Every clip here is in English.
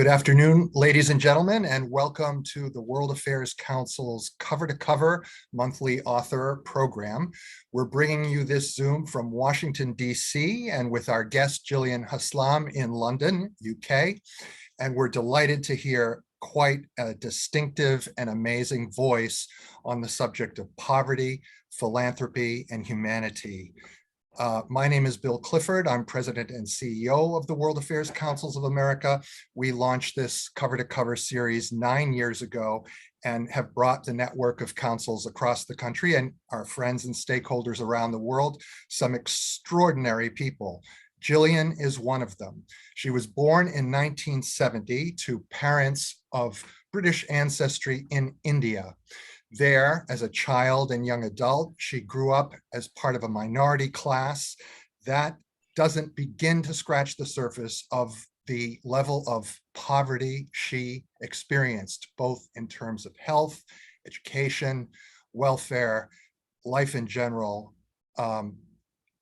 Good afternoon, ladies and gentlemen, and welcome to the World Affairs Council's Cover to Cover monthly author program. We're bringing you this Zoom from Washington, D.C., and with our guest, Jillian Haslam in London, UK. And we're delighted to hear quite a distinctive and amazing voice on the subject of poverty, philanthropy, and humanity. My name is Bill Clifford. I'm president and CEO of the World Affairs Councils of America. We launched this Cover to Cover series 9 years ago and have brought the network of councils across the country and our friends and stakeholders around the world some extraordinary people. Jillian is one of them. She was born in 1970 to parents of British ancestry in India. There, as a child and young adult, she grew up as part of a minority class that doesn't begin to scratch the surface of the level of poverty she experienced, both in terms of health, education, welfare, life in general. I'm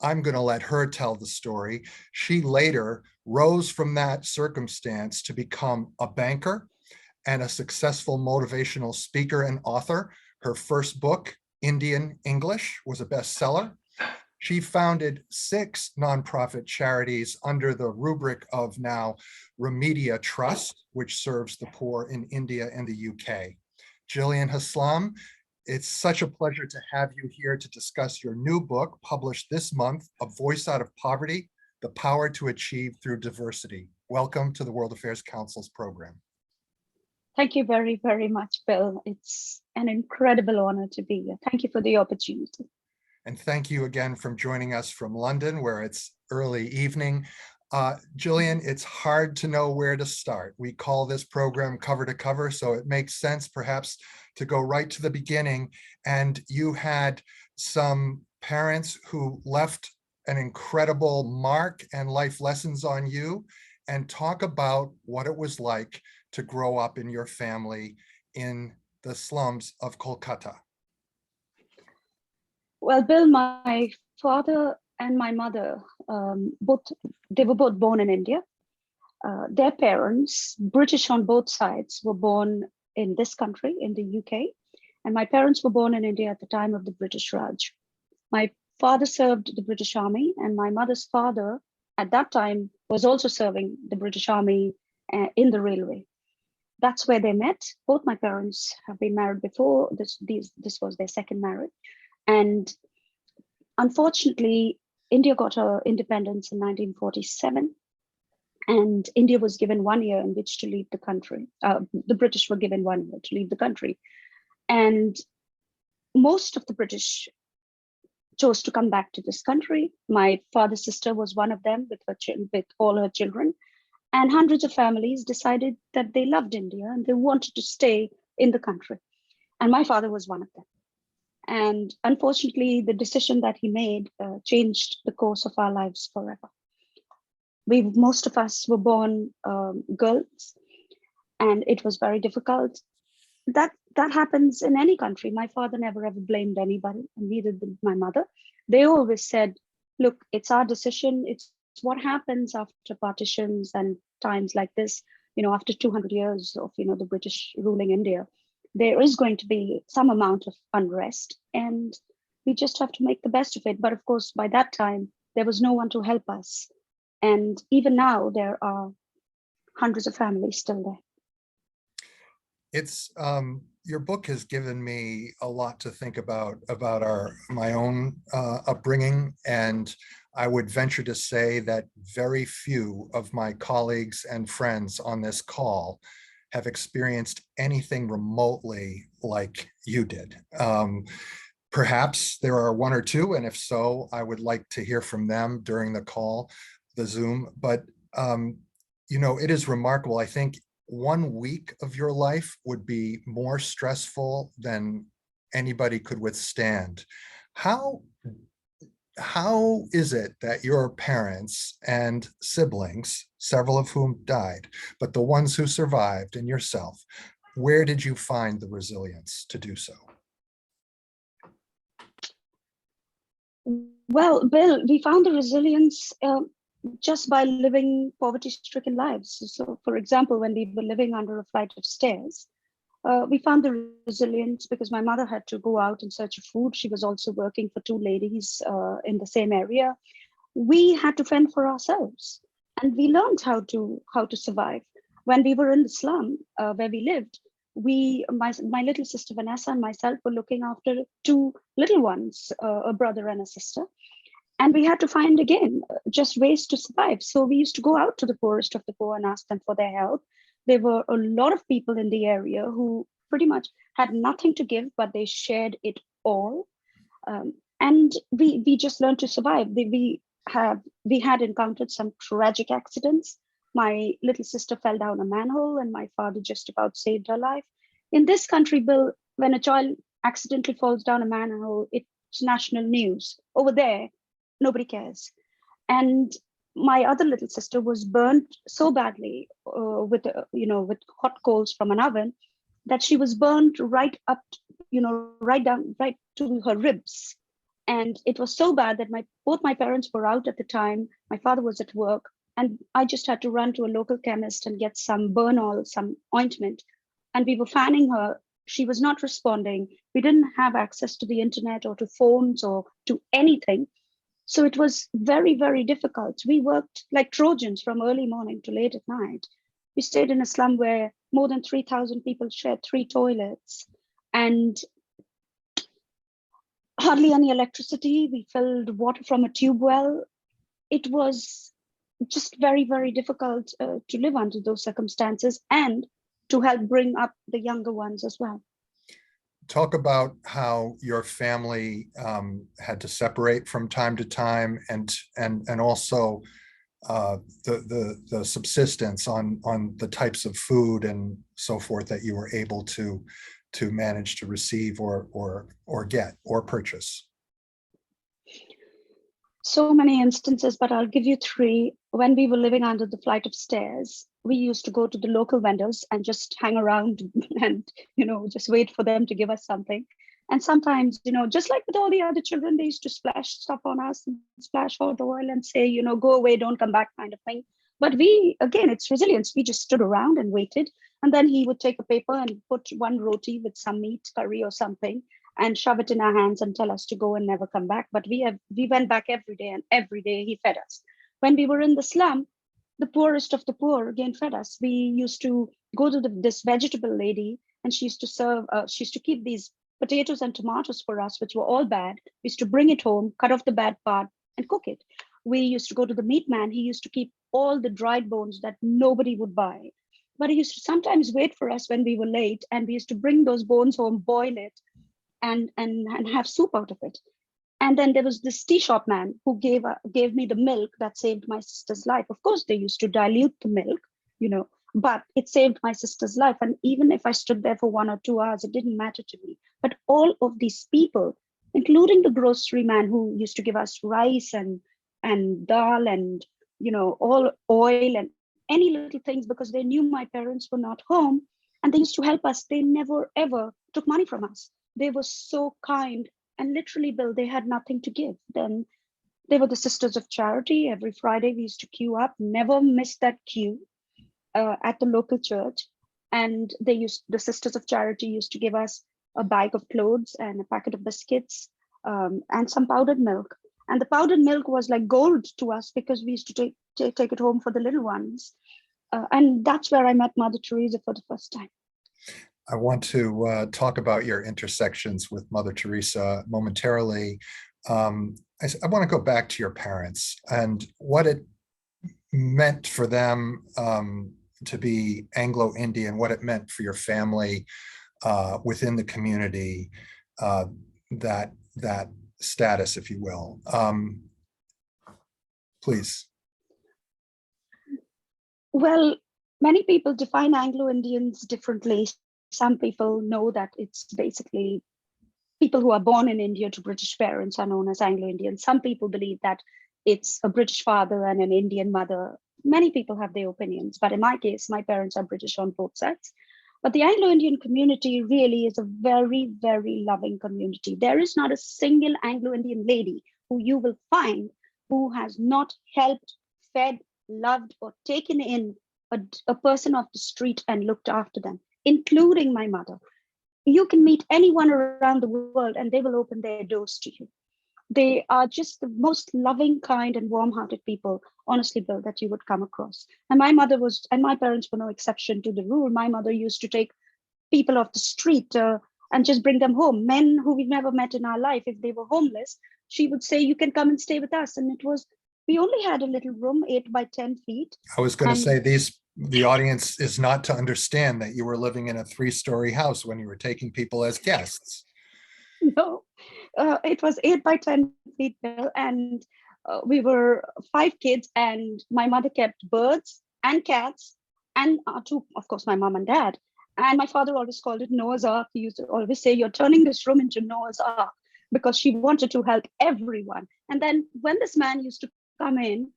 going to let her tell the story. She later rose from that circumstance to become a banker and a successful motivational speaker and author. Her first book, Indian English, was a bestseller. She founded 6 nonprofit charities under the rubric of now Remedia Trust, which serves the poor in India and the UK. Jillian Haslam, it's such a pleasure to have you here to discuss your new book, published this month, A Voice Out of Poverty, The Power to Achieve Through Diversity. Welcome to the World Affairs Council's program. Thank you very, very much, Bill. It's an incredible honor to be here. Thank you for the opportunity. And thank you again for joining us from London, where it's early evening. Jillian, it's hard to know where to start. We call this program Cover to Cover, so it makes sense perhaps to go right to the beginning. And you had some parents who left an incredible mark and life lessons on you, and talk about what it was like to grow up in your family in the slums of Calcutta. Well, Bill, my father and my mother, they were both born in India. Their parents, British on both sides, were born in this country, in the UK. And my parents were born in India at the time of the British Raj. My father served the British Army, and my mother's father at that time was also serving the British Army in the railway. That's where they met. Both my parents have been married before. This was their second marriage. And unfortunately, India got her independence in 1947. And India was given 1 year in which to leave the country. The British were given 1 year to leave the country. And most of the British chose to come back to this country. My father's sister was one of them with all her children. And hundreds of families decided that they loved India and they wanted to stay in the country. And my father was one of them. And unfortunately, the decision that he made changed the course of our lives forever. Most of us were born girls, and it was very difficult. That happens in any country. My father never ever blamed anybody, and neither did my mother. They always said, look, it's our decision. It's what happens after partitions and times like this, after 200 years of, the British ruling India, there is going to be some amount of unrest, and we just have to make the best of it. But of course, by that time, there was no one to help us. And even now, there are hundreds of families still there. It's your book has given me a lot to think about my own upbringing, and I would venture to say that very few of my colleagues and friends on this call have experienced anything remotely like you did. Perhaps there are 1 or 2, and if so, I would like to hear from them during the call, the Zoom. But it is remarkable. I think 1 week of your life would be more stressful than anybody could withstand. How is it that your parents and siblings, several of whom died, but the ones who survived and yourself, where did you find the resilience to do so? Well, Bill, we found the resilience just by living poverty-stricken lives. So, for example, when we were living under a flight of stairs, we found the resilience because my mother had to go out in search of food. She was also working for two ladies in the same area. We had to fend for ourselves, and we learned how to survive. When we were in the slum where we lived, my little sister Vanessa and myself were looking after two little ones, a brother and a sister. And we had to find again just ways to survive. So we used to go out to the poorest of the poor and ask them for their help. There were a lot of people in the area who pretty much had nothing to give, but they shared it all. And we just learned to survive. We had encountered some tragic accidents. My little sister fell down a manhole and my father just about saved her life. In this country, Bill, when a child accidentally falls down a manhole, it's national news. Over there, nobody cares. And my other little sister was burnt so badly with hot coals from an oven that she was burnt right up, right to her ribs. And it was so bad that both my parents were out at the time. My father was at work, and I just had to run to a local chemist and get some burn oil, some ointment. And we were fanning her. She was not responding. We didn't have access to the internet or to phones or to anything. So it was very, very difficult. We worked like Trojans from early morning to late at night. We stayed in a slum where more than 3,000 people shared 3 toilets and hardly any electricity. We filled water from a tube well. It was just very, very difficult to live under those circumstances and to help bring up the younger ones as well. Talk about how your family had to separate from time to time, and also the subsistence on the types of food and so forth that you were able to manage to receive or get or purchase. So many instances, but I'll give you 3. When we were living under the flight of stairs, we used to go to the local vendors and just hang around and, just wait for them to give us something. And sometimes, just like with all the other children, they used to splash stuff on us and splash hot oil and say, go away, don't come back kind of thing. But again, it's resilience. We just stood around and waited. And then he would take a paper and put one roti with some meat, curry or something, and shove it in our hands and tell us to go and never come back. But we went back every day, and every day he fed us. When we were in the slum, the poorest of the poor again fed us. We used to go to this vegetable lady, and she used to keep these potatoes and tomatoes for us, which were all bad. We used to bring it home, cut off the bad part, and cook it. We used to go to the meat man. He used to keep all the dried bones that nobody would buy. But he used to sometimes wait for us when we were late, and we used to bring those bones home, boil it, and have soup out of it. And then there was this tea shop man who gave me the milk that saved my sister's life. Of course, they used to dilute the milk, but it saved my sister's life. And even if I stood there for 1 or 2 hours, it didn't matter to me. But all of these people, including the grocery man who used to give us rice and dal and, all oil and any little things, because they knew my parents were not home and they used to help us. They never, ever took money from us. They were so kind. And literally, Bill, they had nothing to give. Then they were the Sisters of Charity. Every Friday, we used to queue up, never missed that queue at the local church. And the Sisters of Charity used to give us a bag of clothes and a packet of biscuits and some powdered milk. And the powdered milk was like gold to us because we used to take it home for the little ones. And that's where I met Mother Theresa for the first time. I want to talk about your intersections with Mother Teresa momentarily. I want to go back to your parents and what it meant for them to be Anglo-Indian, what it meant for your family within the community, that status, if you will. Please. Well, many people define Anglo-Indians differently. Some people know that it's basically people who are born in India to British parents are known as Anglo-Indians. Some people believe that it's a British father and an Indian mother. Many people have their opinions, but in my case, my parents are British on both sides. But the Anglo-Indian community really is a very, very loving community. There is not a single Anglo-Indian lady who you will find who has not helped, fed, loved, or taken in a person off the street and looked after them, including my mother. You can meet anyone around the world and they will open their doors to you. They are just the most loving, kind, and warm-hearted people, honestly, Bill, that you would come across. And my parents were no exception to the rule. My mother used to take people off the street and just bring them home. Men who we've never met in our life, if they were homeless, she would say, "You can come and stay with us." And we only had a little room, 8 by 10 feet. I was going to say the audience is not to understand that you were living in a 3-story house when you were taking people as guests. No, it was 8 by 10 feet, Bill, and we were 5 kids, and my mother kept birds and cats, and two, of course, my mom and dad. And my father always called it Noah's Ark. He used to always say, "You're turning this room into Noah's Ark," because she wanted to help everyone. And then when this man used to come in,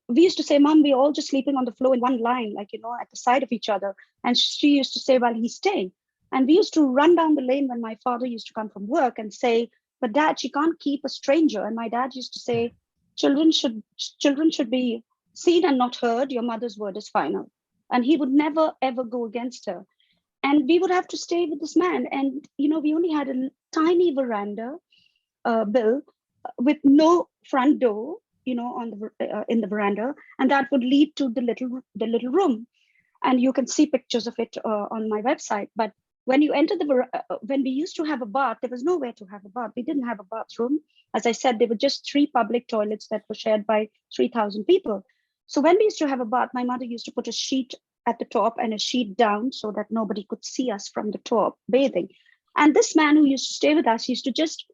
we used to say, "Mom, we're all just sleeping on the floor in one line, like, at the side of each other." And she used to say, "Well, he's staying." And we used to run down the lane when my father used to come from work and say, "But Dad, she can't keep a stranger." And my dad used to say, children should be seen and not heard. Your mother's word is final." And he would never, ever go against her. And we would have to stay with this man. And, we only had a tiny veranda, Bill, with no front door, on in the veranda. And that would lead to the little room. And you can see pictures of it on my website. But when you enter when we used to have a bath, there was nowhere to have a bath. We didn't have a bathroom. As I said, there were just 3 public toilets that were shared by 3,000 people. So when we used to have a bath, my mother used to put a sheet at the top and a sheet down so that nobody could see us from the top bathing. And this man who used to stay with us used to just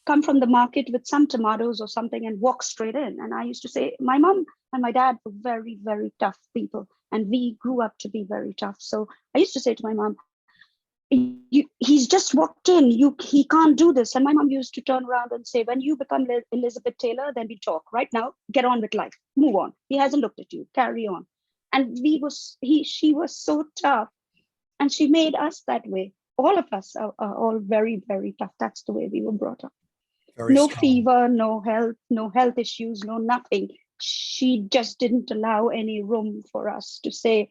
come from the market with some tomatoes or something and walk straight in. And I used to say, my mom and my dad were very, very tough people. And we grew up to be very tough. So I used to say to my mom, "He's just walked in. He can't do this." And my mom used to turn around and say, "When you become Elizabeth Taylor, then we talk. Right now, get on with life. Move on. He hasn't looked at you. Carry on." And she was so tough, and she made us that way. All of us are all very, very tough. That's the way we were brought up. Very no strong. fever, no health issues, no nothing. She just didn't allow any room for us to say,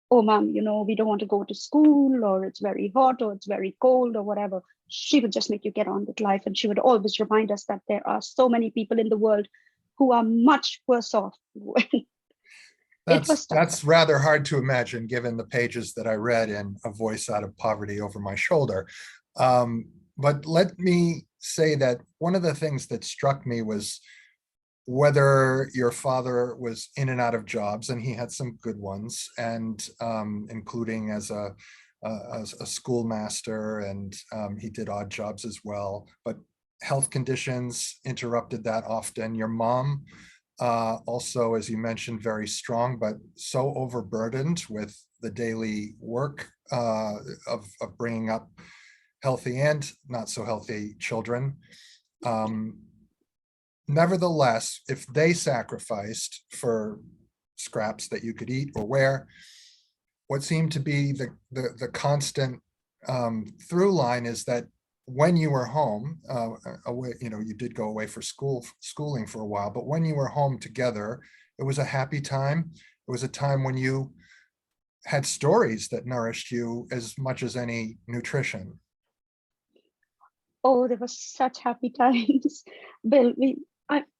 "Oh, Mom, we don't want to go to school, or it's very hot, or it's very cold, or whatever." She would just make you get on with life. And she would always remind us that there are so many people in the world who are much worse off. That's rather hard to imagine, given the pages that I read in A Voice Out of Poverty over my shoulder. But let me say that one of the things that struck me was whether your father was in and out of jobs, and he had some good ones, and including as a schoolmaster, and he did odd jobs as well. But health conditions interrupted that often. Your mom, also, as you mentioned, very strong, but so overburdened with the daily work of bringing up healthy and not so healthy children. Nevertheless, if they sacrificed for scraps that you could eat or wear, what seemed to be the constant through line is that when you were home, away, you did go away for schooling for a while, but when you were home together, it was a happy time. It was a time when you had stories that nourished you as much as any nutrition. Oh, there were such happy times, Bill.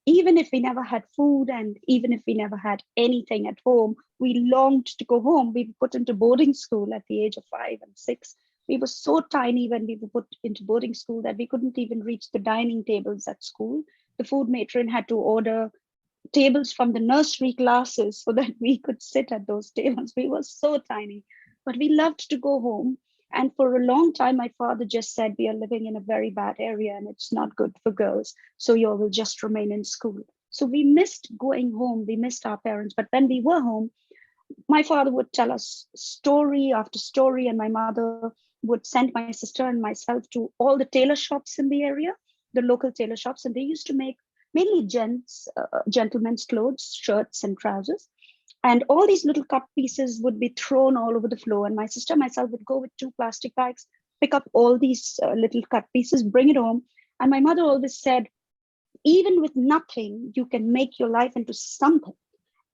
Even if we never had food, and even if we never had anything at home, we longed to go home. We were put into boarding school at the age of 5 and 6. We were so tiny when we were put into boarding school that we couldn't even reach the dining tables at school. The food matron had to order tables from the nursery classes so that we could sit at those tables. We were so tiny, but we loved to go home. And for a long time, my father just said, "We are living in a very bad area and it's not good for girls. So you will just remain in school." So we missed going home. We missed our parents. But when we were home, my father would tell us story after story, and my mother would send my sister and myself to all the tailor shops in the area, the local tailor shops. And they used to make mainly gentlemen's clothes, shirts and trousers. And all these little cut pieces would be thrown all over the floor. And my sister and myself would go with 2 plastic bags, pick up all these little cut pieces, bring it home. And my mother always said, even with nothing, you can make your life into something.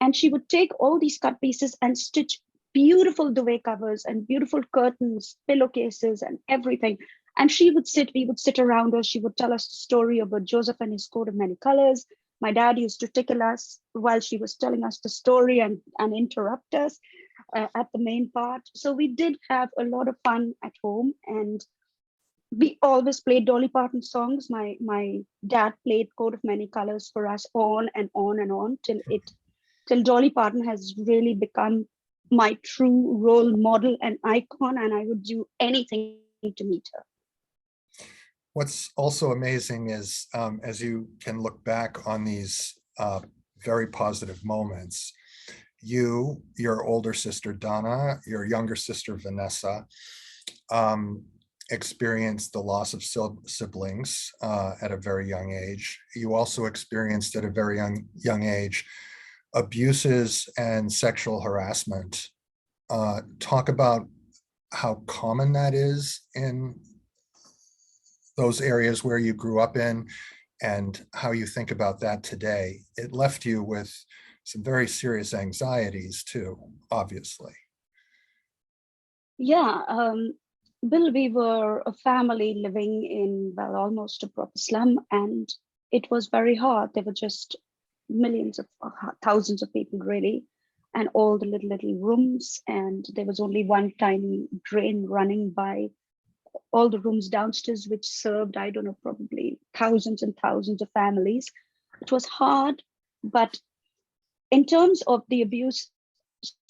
And she would take all these cut pieces and stitch beautiful duvet covers and beautiful curtains, pillowcases, and everything. And we would sit around her. She would tell us the story about Joseph and his coat of many colors. My dad used to tickle us while she was telling us the story and interrupt us at the main part. So we did have a lot of fun at home, and we always played Dolly Parton songs. My dad played Coat of Many Colors for us on and on and on till Dolly Parton has really become my true role model and icon, and I would do anything to meet her. What's also amazing is, as you can look back on these very positive moments, you, your older sister Donna, your younger sister Vanessa, experienced the loss of siblings at a very young age. You also experienced at a very young age abuses and sexual harassment. Talk about how common that is in those areas where you grew up in, and how you think about that today. It left you with some very serious anxieties too, obviously. Yeah, Bill, we were a family living in, well, almost a proper slum, and it was very hard. There were just millions of thousands of people, really, and all the little rooms, and there was only one tiny drain running by all the rooms downstairs, which served, I don't know, probably thousands and thousands of families. It was hard, but in terms of the abuse,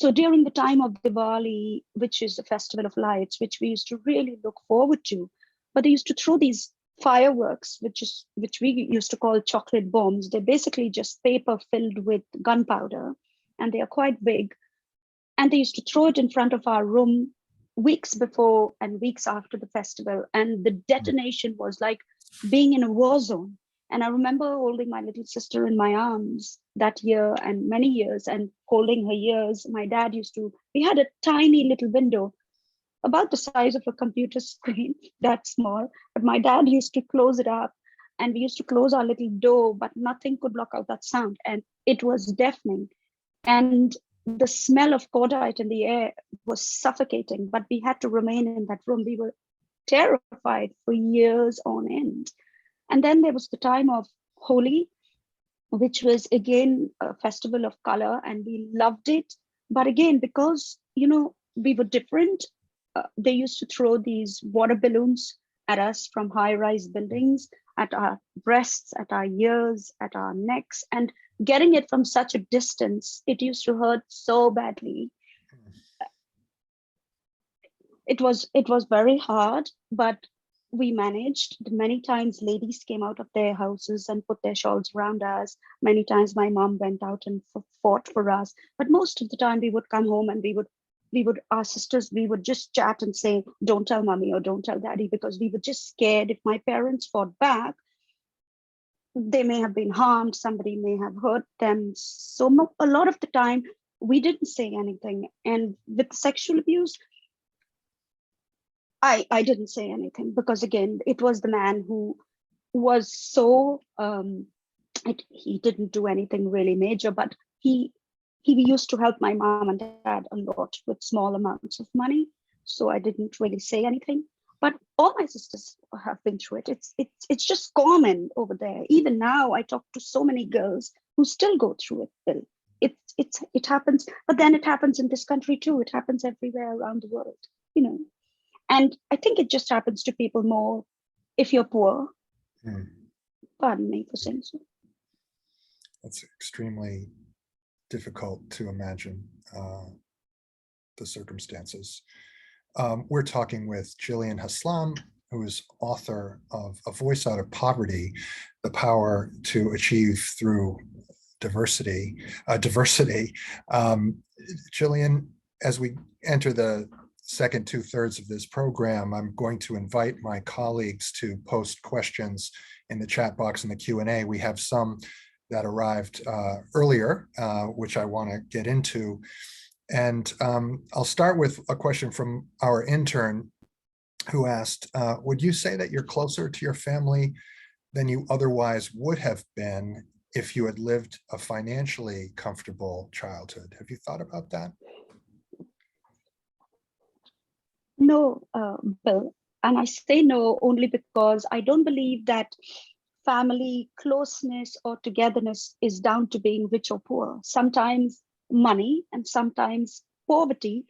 so during the time of Diwali, which is the festival of lights, which we used to really look forward to, but they used to throw these fireworks, which we used to call chocolate bombs. They're basically just paper filled with gunpowder, and they are quite big. And they used to throw it in front of our room weeks before and weeks after the festival. And the detonation was like being in a war zone. And I remember holding my little sister in my arms that year and many years, and holding her ears. My dad we had a tiny little window about the size of a computer screen, that small, but my dad used to close it up, and we used to close our little door, but nothing could block out that sound. And it was deafening. And the smell of cordite in the air was suffocating, but we had to remain in that room. We were terrified for years on end. And then there was the time of Holi, which was again a festival of color, and we loved it. But again, because, we were different, they used to throw these water balloons at us from high-rise buildings, at our breasts, at our ears, at our necks, and getting it from such a distance, it used to hurt so badly. It was very hard, but we managed. Many times ladies came out of their houses and put their shawls around us. Many times my mom went out and fought for us. But most of the time we would come home and our sisters, we would just chat and say, don't tell mommy or don't tell daddy, because we were just scared if my parents fought back, they may have been harmed, somebody may have hurt them. So a lot of the time we didn't say anything. And with sexual abuse, I didn't say anything, because again, it was the man who was so, he didn't do anything really major, but he used to help my mom and dad a lot with small amounts of money. So I didn't really say anything. But all my sisters have been through it. It's just common over there. Even now, I talk to so many girls who still go through it, Bill. It happens, but then it happens in this country too. It happens everywhere around the world, And I think it just happens to people more if you're poor. Pardon me for saying so. That's extremely difficult to imagine the circumstances. We're talking with Jillian Haslam, who is author of A Voice Out of Poverty, The Power to Achieve Through Diversity. Jillian, as we enter the second 2/3 of this program, I'm going to invite my colleagues to post questions in the chat box in the Q&A. We have some that arrived earlier, which I want to get into. And I'll start with a question from our intern, who asked, would you say that you're closer to your family than you otherwise would have been if you had lived a financially comfortable childhood. Have you thought about that? No, Bill. And I say no only because I don't believe that family closeness or togetherness is down to being rich or poor. Sometimes money and sometimes poverty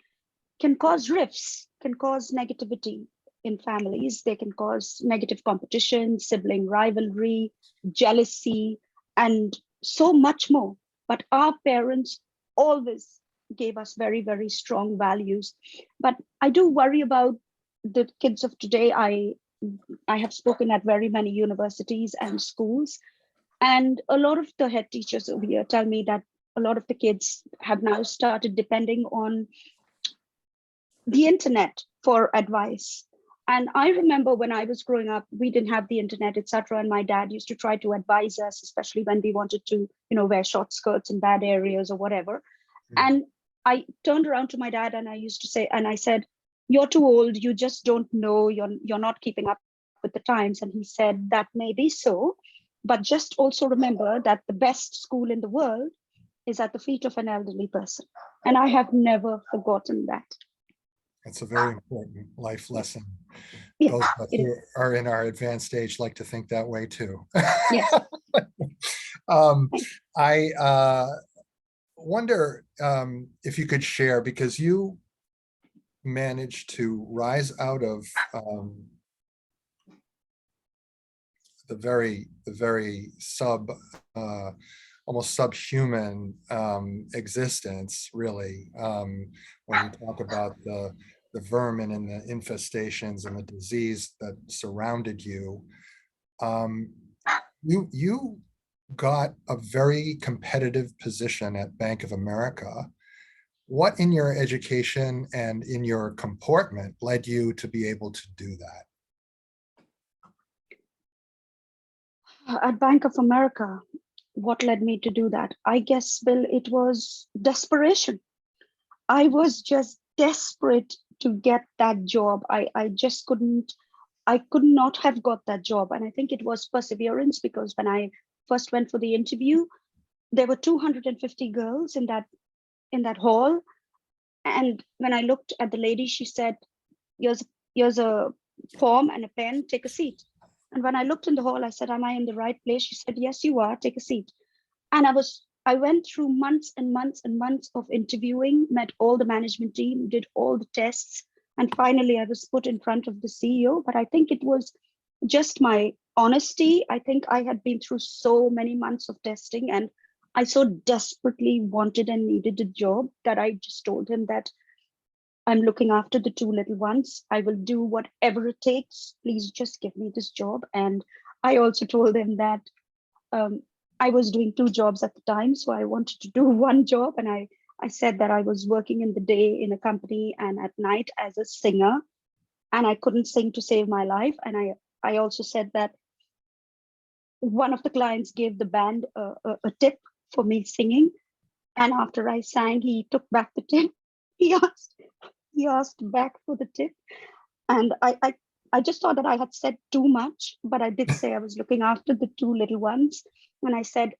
can cause rifts, can cause negativity in families. They can cause negative competition, sibling rivalry, jealousy, and so much more. But our parents always gave us very, very strong values. But I do worry about the kids of today. I have spoken at very many universities and schools, and a lot of the head teachers over here tell me that a lot of the kids have now started depending on the internet for advice. And I remember when I was growing up, we didn't have the internet, etc. And my dad used to try to advise us, especially when we wanted to, wear short skirts in bad areas or whatever. And I turned around to my dad and I said, "You're too old. You just don't know. You're not keeping up with the times." And he said, "That may be so, but just also remember that the best school in the world is at the feet of an elderly person." And I have never forgotten that. It's a very important life lesson. Yeah, Those of us who are in our advanced age like to think that way too. yes. I wonder if you could share, because you managed to rise out of the very almost subhuman existence, really, when you talk about the vermin and the infestations and the disease that surrounded you. You got a very competitive position at Bank of America. What in your education and in your comportment led you to be able to do that? At Bank of America, what led me to do that? I guess, Bill, it was desperation. I was just desperate to get that job. I just I could not have got that job. And I think it was perseverance, because when I first went for the interview, there were 250 girls in that hall. And when I looked at the lady, she said, here's a form and a pen, take a seat. And when I looked in the hall, I said, "Am I in the right place?" She said, "Yes, you are, take a seat." And I went through months and months and months of interviewing, met all the management team, did all the tests. And finally, I was put in front of the CEO. But I think it was just my honesty. I think I had been through so many months of testing, and I so desperately wanted and needed a job that I just told him that I'm looking after the two little ones. I will do whatever it takes. Please just give me this job. And I also told him that I was doing two jobs at the time. So I wanted to do one job. And I said that I was working in the day in a company and at night as a singer. And I couldn't sing to save my life. And I also said that one of the clients gave the band a tip for me singing. And after I sang, he took back the tip. He asked back for the tip. And I just thought that I had said too much, but I did say I was looking after the two little ones. And I said,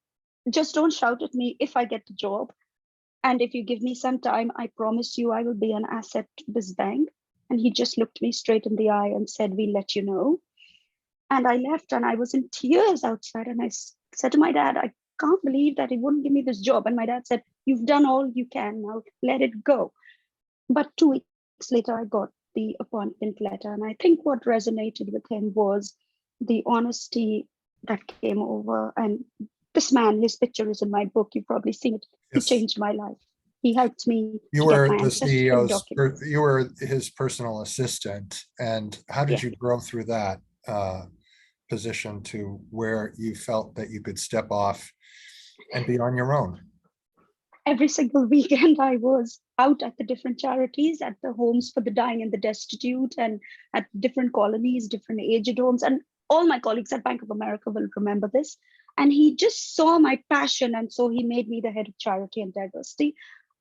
"Just don't shout at me if I get the job. And if you give me some time, I promise you I will be an asset to this bank." And he just looked me straight in the eye and said, "We'll let you know." And I left and I was in tears outside. And I said to my dad, "I can't believe that he wouldn't give me this job." And my dad said, "You've done all you can, now let it go." But 2 weeks later, I got the appointment letter. And I think what resonated with him was the honesty that came over. And this man, his picture is in my book. You've probably seen it. He Yes. changed my life. He helped me You to get were my the ancestral CEO's, documents. you were his personal assistant. And how did Yeah. you grow through that position to where you felt that you could step off and be on your own? Every single weekend, I was out at the different charities, at the homes for the dying and the destitute, and at different colonies, different aged homes. And all my colleagues at Bank of America will remember this. And he just saw my passion. And so he made me the head of charity and diversity.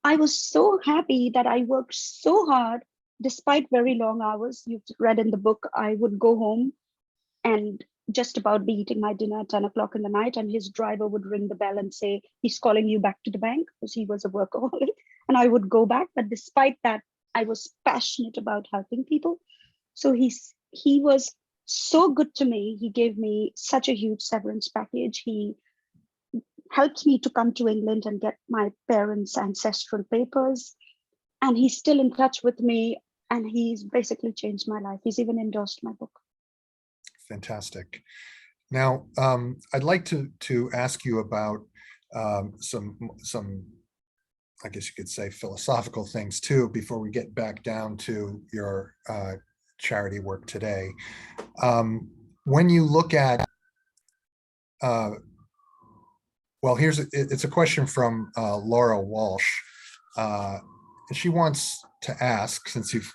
I was so happy that I worked so hard despite very long hours. You've read in the book, I would go home and just about be eating my dinner at 10 o'clock in the night, and his driver would ring the bell and say, he's calling you back to the bank, because he was a workaholic. And I would go back. But despite that, I was passionate about helping people. So he was so good to me. He gave me such a huge severance package. He helped me to come to England and get my parents' ancestral papers. And he's still in touch with me, and he's basically changed my life. He's even endorsed my book. Fantastic. Now, I'd like to ask you about some, I guess you could say, philosophical things too, before we get back down to your charity work today. When you look at, well, it's a question from Laura Walsh. And she wants to ask, since you've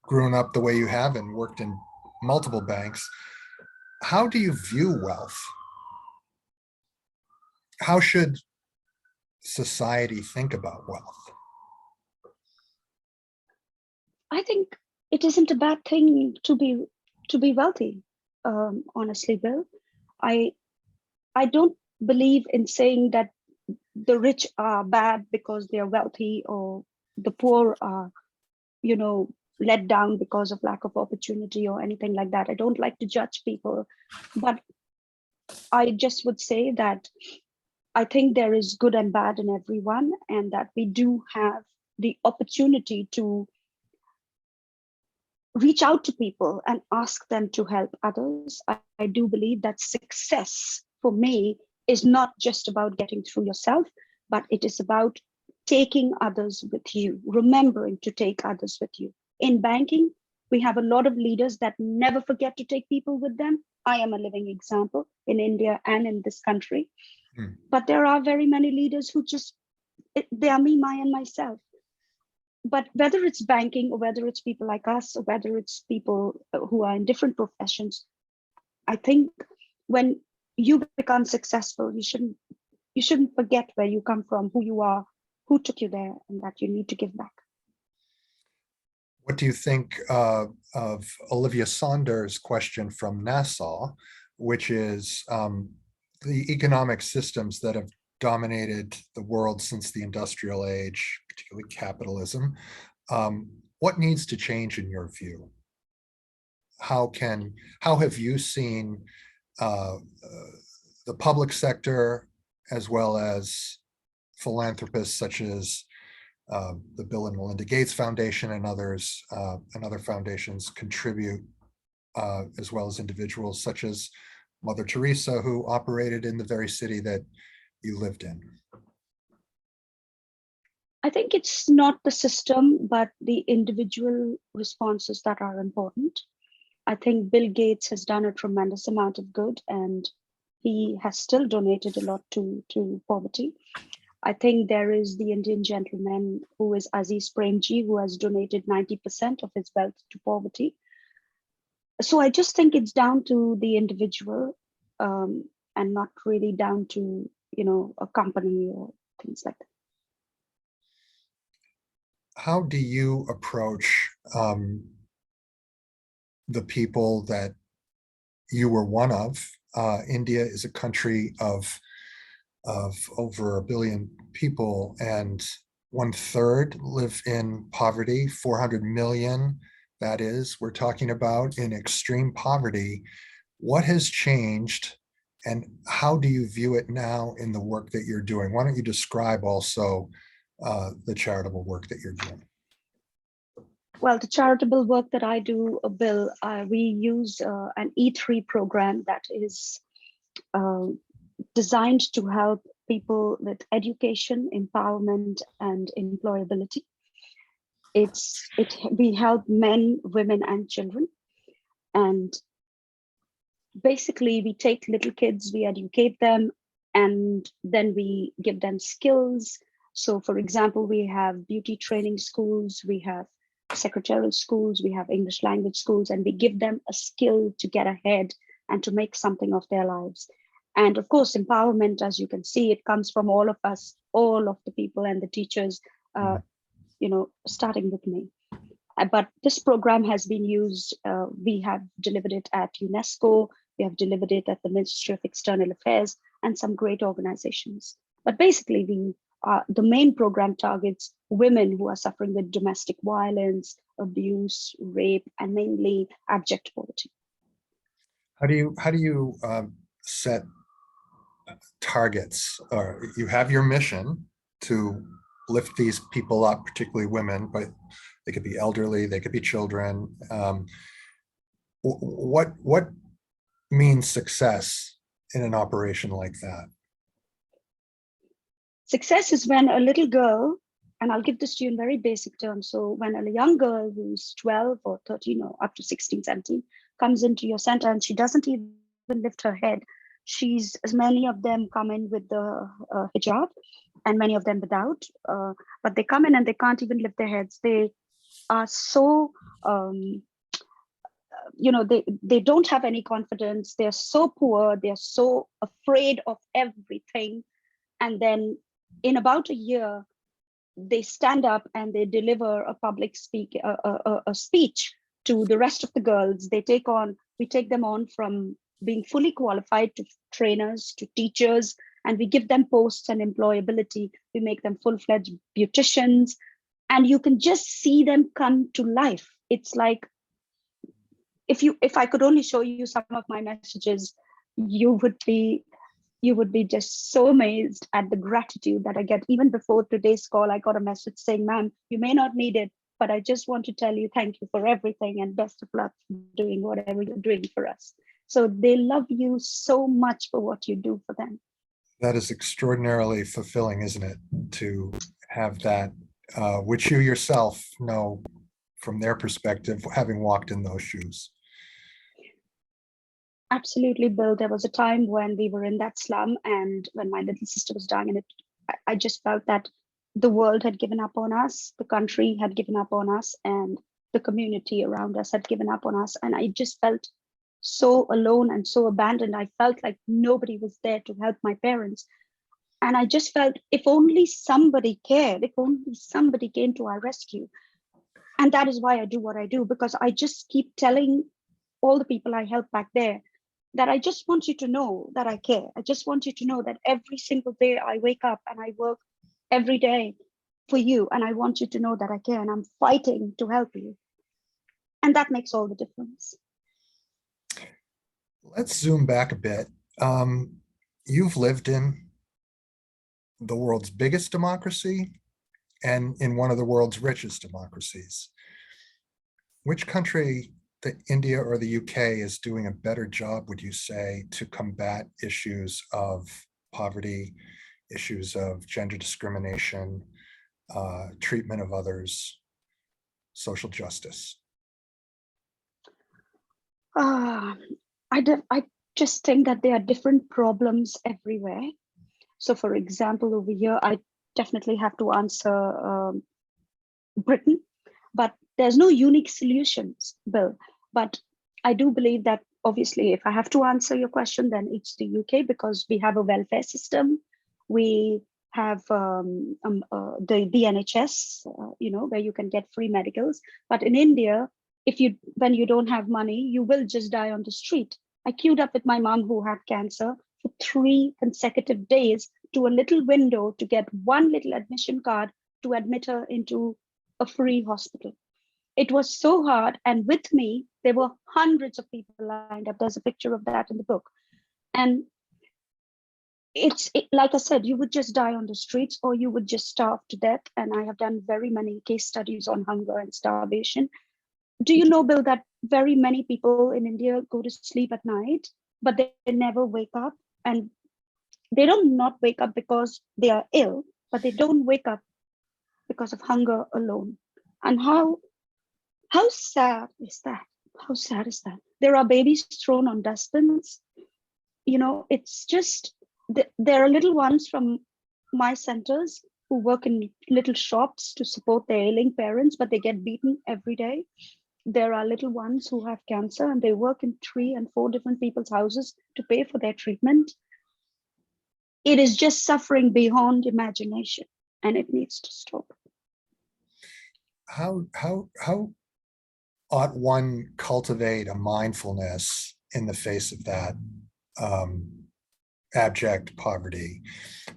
grown up the way you have and worked in multiple banks, how do you view wealth? How should society think about wealth? I think it isn't a bad thing to be wealthy. Honestly, Bill, I don't believe in saying that the rich are bad because they are wealthy, or the poor are, let down because of lack of opportunity or anything like that. I don't like to judge people, but I just would say that I think there is good and bad in everyone, and that we do have the opportunity to reach out to people and ask them to help others. I do believe that success for me is not just about getting through yourself, but it is about taking others with you, remembering to take others with you. In banking, we have a lot of leaders that never forget to take people with them. I am a living example in India and in this country. But there are very many leaders who they are me, my, and myself. But whether it's banking, or whether it's people like us, or whether it's people who are in different professions, I think when you become successful, you shouldn't forget where you come from, who you are, who took you there, and that you need to give back. What do you think of Olivia Saunders' question from Nassau, which is the economic systems that have dominated the world since the industrial age, particularly capitalism? What needs to change in your view? How have you seen the public sector, as well as philanthropists such as the Bill and Melinda Gates Foundation and others, and other foundations contribute, as well as individuals such as Mother Theresa, who operated in the very city that you lived in? I think it's not the system, but the individual responses that are important. I think Bill Gates has done a tremendous amount of good, and he has still donated a lot to poverty. I think there is the Indian gentleman who is Aziz Premji, who has donated 90% of his wealth to poverty. So I just think it's down to the individual, and not really down to, a company or things like that. How do you approach the people that you were one of? India is a country of over 1 billion people, and 1/3 live in poverty. 400 million, that is, we're talking about, in extreme poverty. What has changed, and how do you view it now in the work that you're doing? Why don't you describe also the charitable work that you're doing? Well, the charitable work that I do, Bill, we use an E3 program that is designed to help people with education, empowerment, and employability. We help men, women, and children. And basically, we take little kids, we educate them, and then we give them skills. So, for example, we have beauty training schools, we have secretarial schools, we have English language schools, and we give them a skill to get ahead and to make something of their lives. And of course, empowerment, as you can see, it comes from all of us, all of the people and the teachers, starting with me. But this program has been used. We have delivered it at UNESCO. We have delivered it at the Ministry of External Affairs and some great organizations. But basically, the main program targets women who are suffering with domestic violence, abuse, rape, and mainly abject poverty. How do you set targets? Or you have your mission to lift these people up, particularly women, but they could be elderly, they could be children. What means success in an operation like that? Success is when a little girl, and I'll give this to you in very basic terms. So when a young girl who's 12 or 13 or up to 16, 17 comes into your center and she doesn't even lift her head, as many of them come in with the hijab and many of them without, but they come in and they can't even lift their heads. They are so, they don't have any confidence. They're so poor. They're so afraid of everything. And then in about a year, they stand up and they deliver a public speech to the rest of the girls. We take them on from being fully qualified to trainers, to teachers, and we give them posts and employability. We make them full-fledged beauticians, and you can just see them come to life. It's like, if I could only show you some of my messages, you would be just so amazed at the gratitude that I get. Even before today's call, I got a message saying, "Ma'am, you may not need it, but I just want to tell you thank you for everything and best of luck doing whatever you're doing for us." So they love you so much for what you do for them. That is extraordinarily fulfilling, isn't it? To have that, which you yourself know from their perspective, having walked in those shoes. Absolutely, Bill. There was a time when we were in that slum and when my little sister was dying, and I just felt that the world had given up on us, the country had given up on us, and the community around us had given up on us. And I just felt so alone and so abandoned. I felt like nobody was there to help my parents. And I just felt, if only somebody cared, if only somebody came to our rescue. And that is why I do what I do, because I just keep telling all the people I help back there that I just want you to know that I care. I just want you to know that every single day I wake up and I work every day for you. And I want you to know that I care and I'm fighting to help you. And that makes all the difference. Let's zoom back a bit. You've lived in the world's biggest democracy and in one of the world's richest democracies. Which country, India or the UK, is doing a better job, would you say, to combat issues of poverty, issues of gender discrimination, treatment of others, social justice? I just think that there are different problems everywhere. So for example, over here, I definitely have to answer Britain, but there's no unique solutions, Bill. But I do believe that obviously, if I have to answer your question, then it's the UK, because we have a welfare system. We have the NHS, where you can get free medicals. But in India, when you don't have money, you will just die on the street. I queued up with my mom who had cancer for 3 consecutive days to a little window to get one little admission card to admit her into a free hospital. It was so hard. And with me, there were hundreds of people lined up. There's a picture of that in the book. And like I said, you would just die on the streets or you would just starve to death. And I have done very many case studies on hunger and starvation. Do you know, Bill, that very many people in India go to sleep at night, but they never wake up? And they don't not wake up because they are ill, but they don't wake up because of hunger alone. And how sad is that? How sad is that? There are babies thrown on dustbins. It's just, there are little ones from my centers who work in little shops to support their ailing parents, but they get beaten every day. There are little ones who have cancer and they work in 3 and 4 different people's houses to pay for their treatment. It is just suffering beyond imagination, and it needs to stop. How ought one cultivate a mindfulness in the face of that abject poverty?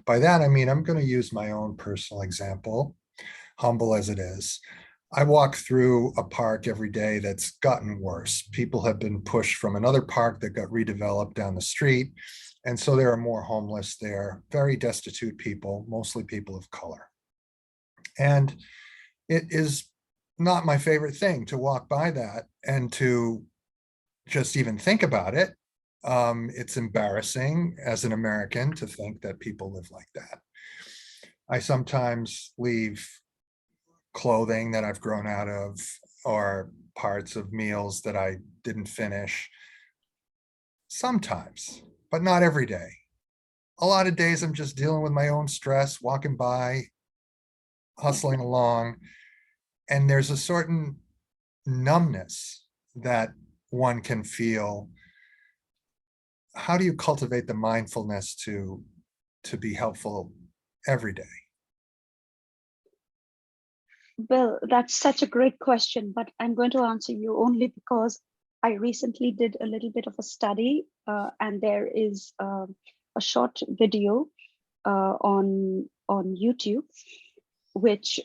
By that, I mean, I'm going to use my own personal example, humble as it is. I walk through a park every day that's gotten worse. People have been pushed from another park that got redeveloped down the street. And so there are more homeless there, very destitute people, mostly people of color. And it is not my favorite thing to walk by that and to just even think about it. It's embarrassing as an American to think that people live like that. I sometimes leave clothing that I've grown out of or parts of meals that I didn't finish. Sometimes, but not every day. A lot of days I'm just dealing with my own stress, walking by, hustling along, and there's a certain numbness that one can feel. How do you cultivate the mindfulness to be helpful every day? Well, that's such a great question, but I'm going to answer you only because I recently did a little bit of a study, and there is a short video on YouTube, which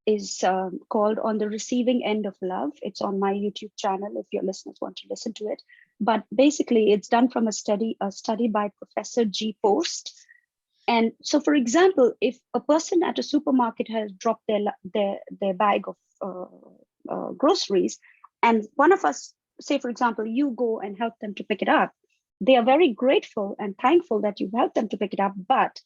is called "On the Receiving End of Love." It's on my YouTube channel if your listeners want to listen to it. But basically, it's done from a study by Professor G. Post. And so, for example, if a person at a supermarket has dropped their bag of groceries, and one of us, say, for example, you go and help them to pick it up, they are very grateful and thankful that you helped them to pick it up, but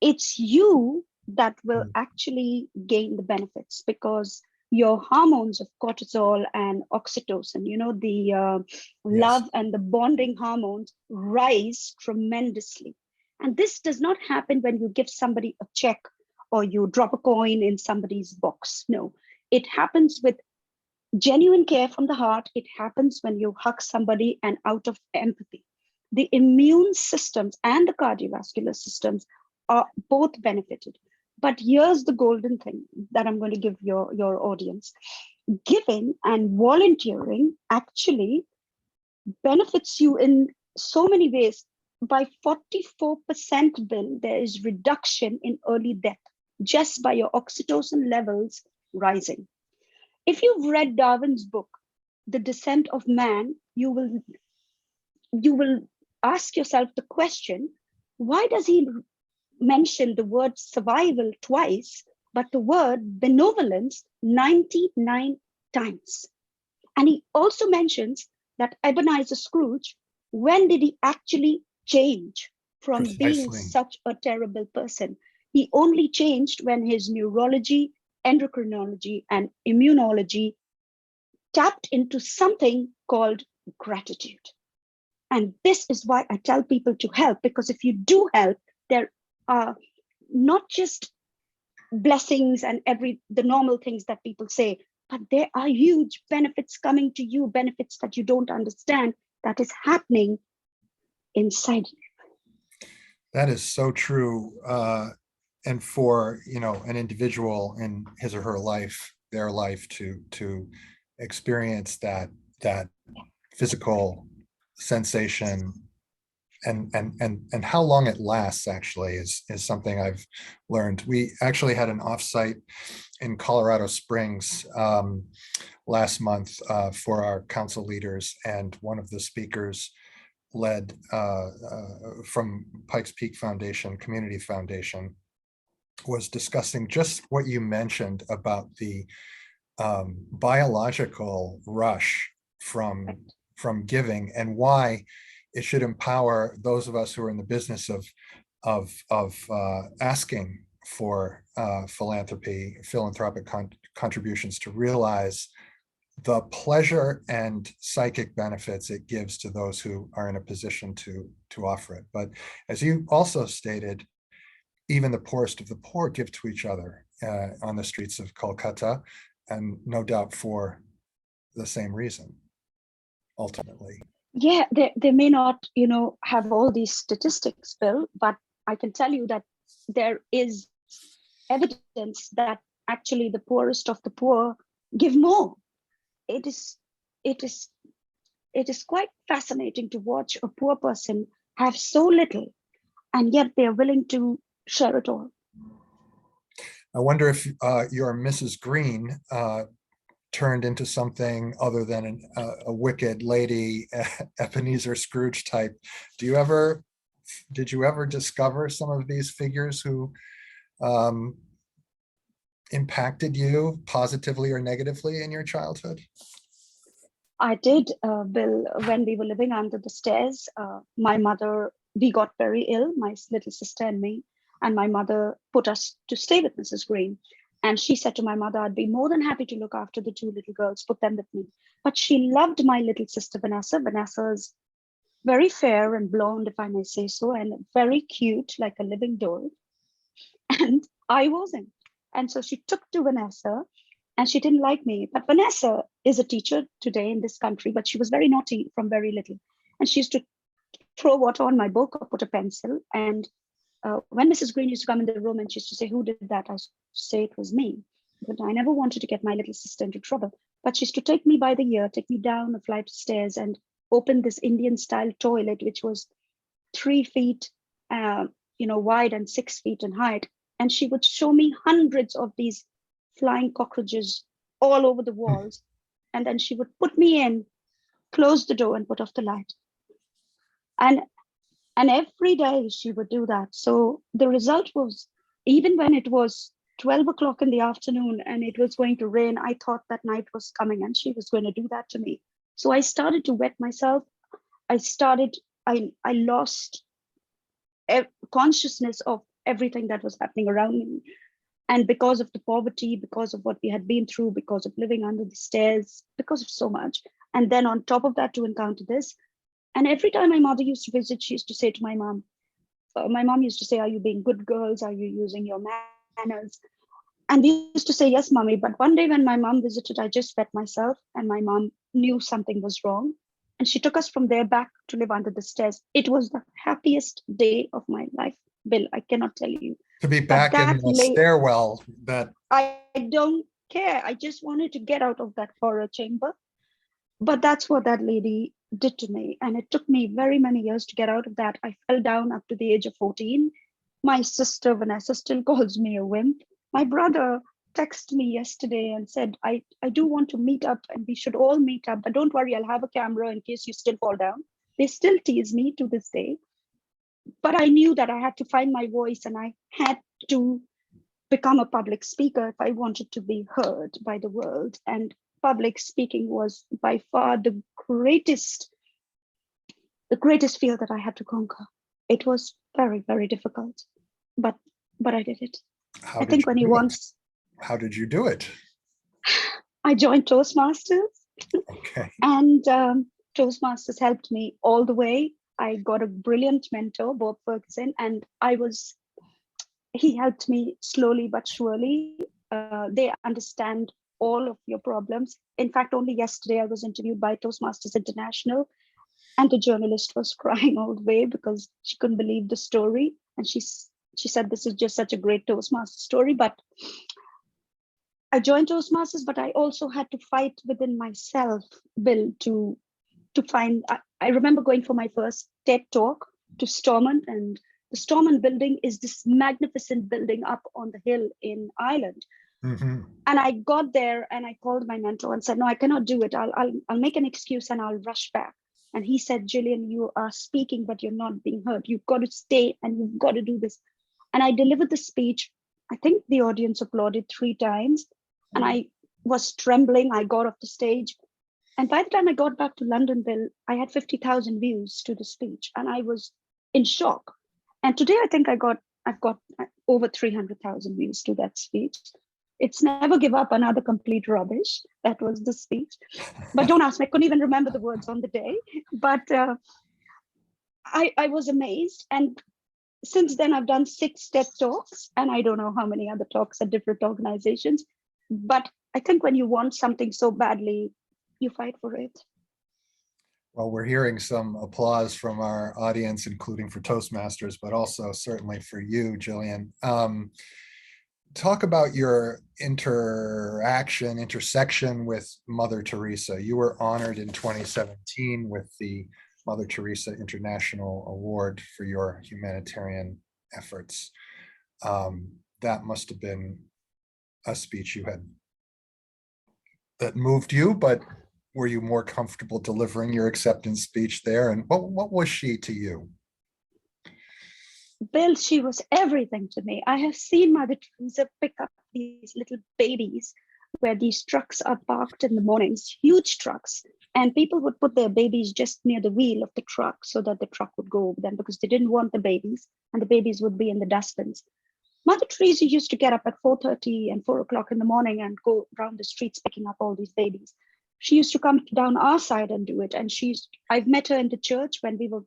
it's you that will actually gain the benefits because your hormones of cortisol and oxytocin, the love and the bonding hormones rise tremendously. And this does not happen when you give somebody a check or you drop a coin in somebody's box. No, it happens with genuine care from the heart. It happens when you hug somebody and out of empathy. The immune systems and the cardiovascular systems are both benefited. But here's the golden thing that I'm going to give your audience. Giving and volunteering actually benefits you in so many ways. By 44%, Bill, there is reduction in early death just by your oxytocin levels rising. If you've read Darwin's book, The Descent of Man, you will ask yourself the question, why does he mention the word survival twice, but the word benevolence 99 times? And he also mentions that Ebenezer Scrooge, when did he actually change from being such a terrible person? He only changed when his neurology, endocrinology, and immunology tapped into something called gratitude. And this is why I tell people to help, because if you do help, there are not just blessings and the normal things that people say, but there are huge benefits coming to you, benefits that you don't understand that is happening inside you. That is so true. And for an individual in his or her life, their life to experience that physical sensation and how long it lasts actually is something I've learned. We actually had an offsite in Colorado Springs last month for our council leaders, and one of the speakers led from Pikes Peak Foundation, Community Foundation, was discussing just what you mentioned about the biological rush from giving and why it should empower those of us who are in the business of asking for philanthropic contributions to realize the pleasure and psychic benefits it gives to those who are in a position to offer it. But as you also stated, even the poorest of the poor give to each other on the streets of Calcutta, and no doubt for the same reason, ultimately. Yeah, they may not, have all these statistics, Bill, but I can tell you that there is evidence that actually the poorest of the poor give more. It is it is quite fascinating to watch a poor person have so little, and yet they're willing to share it all. I wonder if your Mrs. Green turned into something other than a wicked lady, Ebenezer Scrooge type. Did you ever discover some of these figures who impacted you positively or negatively in your childhood? I did, Bill. When we were living under the stairs, my mother, we got very ill, my little sister and me, and my mother put us to stay with Mrs. Green. And she said to my mother, I'd be more than happy to look after the two little girls, put them with me. But she loved my little sister, Vanessa. Vanessa is very fair and blonde, if I may say so, and very cute, like a living doll. And I wasn't. And so she took to Vanessa, and she didn't like me. But Vanessa is a teacher today in this country, but she was very naughty from very little. And she used to throw water on my book or put a pencil. And when Mrs. Green used to come in the room and she used to say, who did that? I used to say it was me. But I never wanted to get my little sister into trouble. But she used to take me by the ear, take me down a flight of stairs and open this Indian style toilet, which was 3 feet wide and 6 feet in height. And she would show me hundreds of these flying cockroaches all over the walls. And then she would put me in, close the door and put off the light. And every day she would do that. So the result was, even when it was 12 o'clock in the afternoon and it was going to rain, I thought that night was coming and she was going to do that to me. So I started to wet myself. I lost consciousness of everything that was happening around me. And because of the poverty, because of what we had been through, because of living under the stairs, because of so much. And then on top of that, to encounter this. And every time my mother used to visit, she used to say to my mom used to say, are you being good girls? Are you using your manners? And we used to say, yes, mommy. But one day when my mom visited, I just wet myself and my mom knew something was wrong. And she took us from there back to live under the stairs. It was the happiest day of my life, Bill. I cannot tell you. To be back in the stairwell that... I don't care. I just wanted to get out of that horror chamber. But that's what that lady did to me. And it took me very many years to get out of that. I fell down up to the age of 14. My sister, Vanessa, still calls me a wimp. My brother texted me yesterday and said, I do want to meet up and we should all meet up. But don't worry, I'll have a camera in case you still fall down. They still tease me to this day. But I knew that I had to find my voice and I had to become a public speaker if I wanted to be heard by the world. And public speaking was by far the greatest field that I had to conquer. It was very, very difficult, but I did it. How did you do it? I joined Toastmasters. Okay. And Toastmasters helped me all the way. I got a brilliant mentor, Bob Ferguson, and he helped me slowly but surely. They understand all of your problems. In fact, only yesterday I was interviewed by Toastmasters International, and the journalist was crying all the way because she couldn't believe the story. And she said, this is just such a great Toastmaster story. But I joined Toastmasters, but I also had to fight within myself, Bill, to find. I remember going for my first TED talk to Stormont, and the Stormont building is this magnificent building up on the hill in Ireland. Mm-hmm. And I got there and I called my mentor and said, no, I cannot do it. I'll make an excuse and I'll rush back. And he said, Jillian, you are speaking, but you're not being heard. You've got to stay and you've got to do this. And I delivered the speech. I think the audience applauded 3 times. And I was trembling. I got off the stage. And by the time I got back to London, Bill, I had 50,000 views to the speech. And I was in shock. And today I think I've got over 300,000 views to that speech. It's never give up, another complete rubbish. That was the speech. But don't ask me, I couldn't even remember the words on the day. But I was amazed. And since then, I've done 6 TED Talks, and I don't know how many other talks at different organizations. But I think when you want something so badly, you fight for it. Well, we're hearing some applause from our audience, including for Toastmasters, but also certainly for you, Jillian. talk about your intersection with Mother Teresa. You were honored in 2017 with the Mother Teresa International Award for your humanitarian efforts. That must have been a speech you had that moved you, but were you more comfortable delivering your acceptance speech there? And what was she to you? Bill, she was everything to me. I have seen Mother Teresa pick up these little babies where these trucks are parked in the mornings, huge trucks, and people would put their babies just near the wheel of the truck so that the truck would go over them because they didn't want the babies, and the babies would be in the dustbins. Mother Teresa used to get up at 4:30 and 4 o'clock in the morning and go around the streets picking up all these babies. She used to come down our side and do it. And I've met her in the church when we were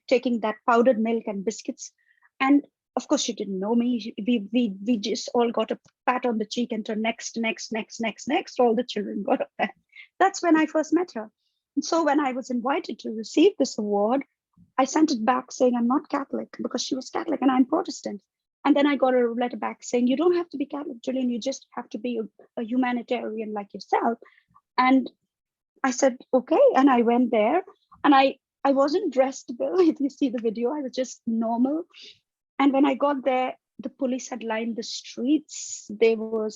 taking that powdered milk and biscuits. And of course, she didn't know me. We just all got a pat on the cheek and turned next, next, next, next, next. All the children got up there. That's when I first met her. And so when I was invited to receive this award, I sent it back saying I'm not Catholic because she was Catholic and I'm Protestant. And then I got a letter back saying, you don't have to be Catholic, Jillian, you just have to be a humanitarian like yourself. And I said, okay. And I went there and I wasn't dressed, Bill. If you see the video, I was just normal. And when I got there, the police had lined the streets. There were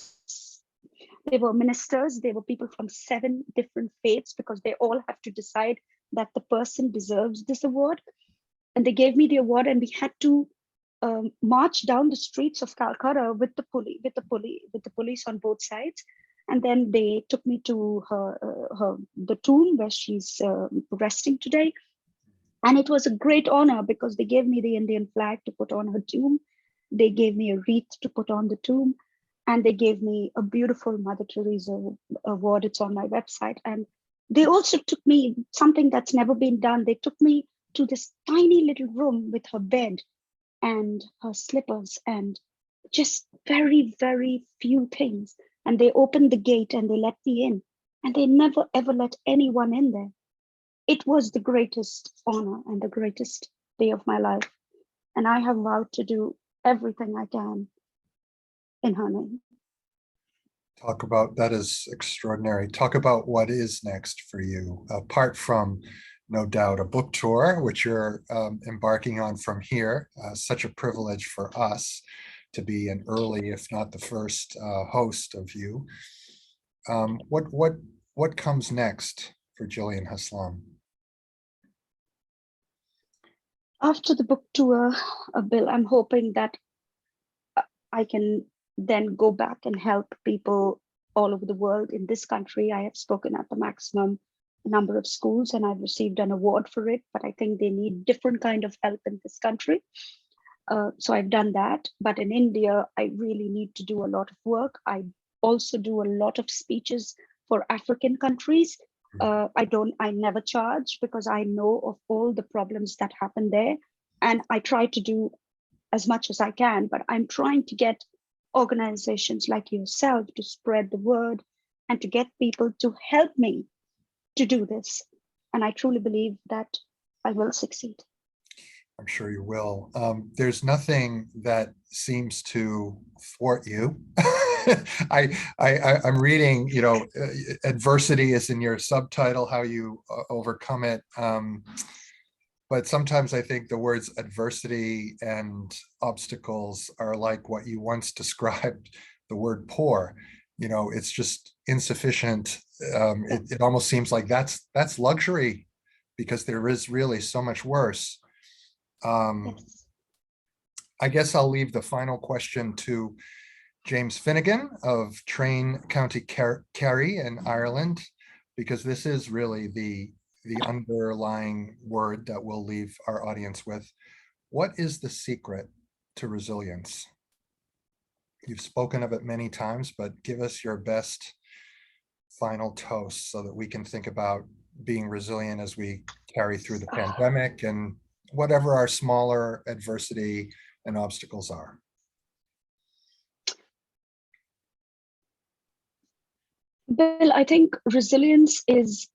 ministers, there were people from 7 different faiths because they all have to decide that the person deserves this award. And they gave me the award and we had to march down the streets of Calcutta with the police on both sides. And then they took me to the tomb where she's resting today. And it was a great honor because they gave me the Indian flag to put on her tomb. They gave me a wreath to put on the tomb. And they gave me a beautiful Mother Teresa award. It's on my website. And they also took me something that's never been done. They took me to this tiny little room with her bed and her slippers and just very, very few things. And they opened the gate and they let me in. And they never, ever let anyone in there. It was the greatest honor and the greatest day of my life. And I have vowed to do everything I can in her name. Talk about that is extraordinary. Talk about what is next for you, apart from no doubt a book tour, which you're embarking on from here. Such a privilege for us to be an early, if not the first, host of you. What comes next for Jillian Haslam? After the book tour, Bill, I'm hoping that I can then go back and help people all over the world. In this country, I have spoken at the maximum number of schools and I've received an award for it, but I think they need different kind of help in this country. So I've done that. But in India, I really need to do a lot of work. I also do a lot of speeches for African countries. I never charge because I know of all the problems that happen there. And I try to do as much as I can, but I'm trying to get organizations like yourself to spread the word and to get people to help me to do this. And I truly believe that I will succeed. I'm sure you will. There's nothing that seems to thwart you. I'm reading, adversity is in your subtitle, how you overcome it. But sometimes I think the words adversity and obstacles are like what you once described the word poor. It's just insufficient. It almost seems like that's luxury because there is really so much worse. Yes. I guess I'll leave the final question to James Finnegan of Train, County Kerry in Ireland, because this is really the underlying word that we'll leave our audience with. What is the secret to resilience? You've spoken of it many times, but give us your best final toast so that we can think about being resilient as we carry through the pandemic and whatever our smaller adversity and obstacles are. Bill, I think resilience is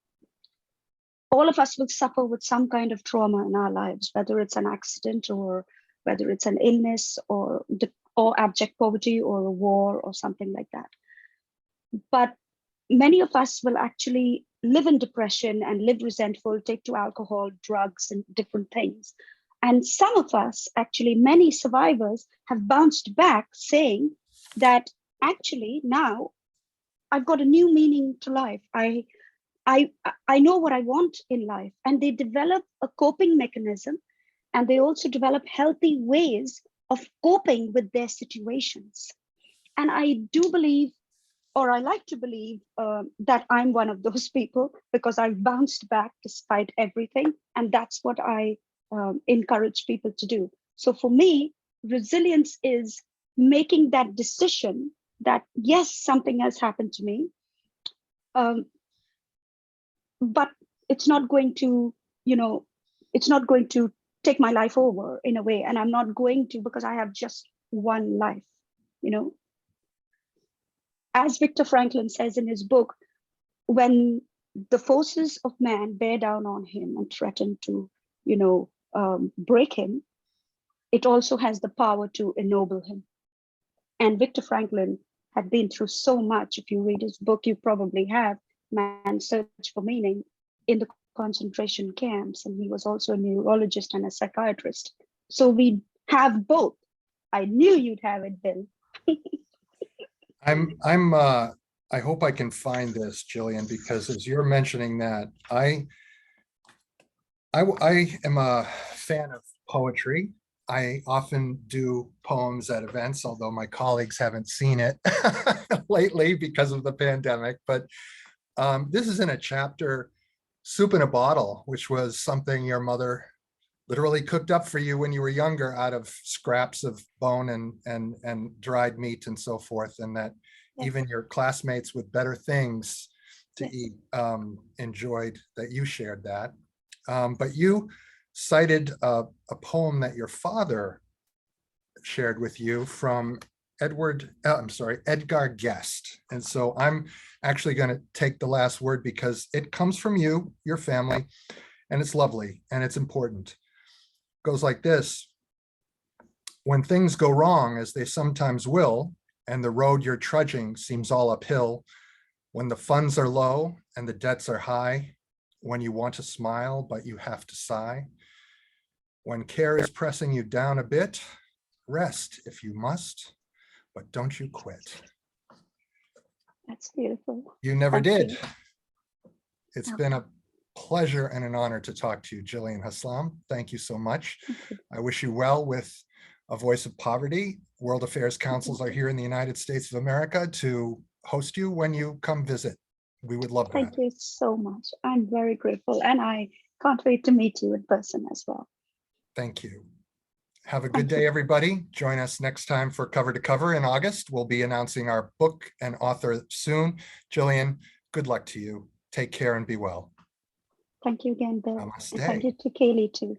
all of us will suffer with some kind of trauma in our lives, whether it's an accident or whether it's an illness or or abject poverty or a war or something like that. But many of us will actually live in depression and live resentful, take to alcohol, drugs, and different things. And some of us, actually, many survivors have bounced back saying that actually now I've got a new meaning to life. I know what I want in life. And they develop a coping mechanism, and they also develop healthy ways of coping with their situations. And I do believe, or I like to believe, that I'm one of those people, because I've bounced back despite everything. And that's what I encourage people to do. So for me, resilience is making that decision that, yes, something has happened to me, but it's not going to, it's not going to take my life over in a way. And I'm not going to, because I have just one life, As Viktor Franklin says in his book, when the forces of man bear down on him and threaten to, break him, it also has the power to ennoble him. And Viktor Franklin had been through so much. If you read his book, you probably have, Man's Search for Meaning, in the concentration camps. And he was also a neurologist and a psychiatrist. So we have both. I knew you'd have it, Bill. I hope I can find this, Jillian, because as you're mentioning that, I am a fan of poetry. I often do poems at events, although my colleagues haven't seen it lately because of the pandemic. But this is in a chapter, Soup in a Bottle, which was something your mother literally cooked up for you when you were younger out of scraps of bone and dried meat and so forth, and that even your classmates with better things to eat enjoyed that you shared that. But you cited a poem that your father shared with you from Edgar Guest. And so I'm actually going to take the last word because it comes from you, your family, and it's lovely and it's important. It goes like this: when things go wrong, as they sometimes will, and the road you're trudging seems all uphill, when the funds are low and the debts are high, when you want to smile, but you have to sigh, when care is pressing you down a bit, rest if you must, but don't you quit. That's beautiful. You never Thank did. you. It's been a pleasure and an honor to talk to you, Jillian Haslam. Thank you so much. I wish you well with A Voice of Poverty. World Affairs Councils are here in the United States of America to host you when you come visit. We would love that. Thank you so much. I'm very grateful, and I can't wait to meet you in person as well. Thank you. Have a good day, everybody. Join us next time for Cover to Cover in August. We'll be announcing our book and author soon. Jillian, good luck to you. Take care and be well. Thank you again, Bill. Namaste. And thank you to Kaylee too.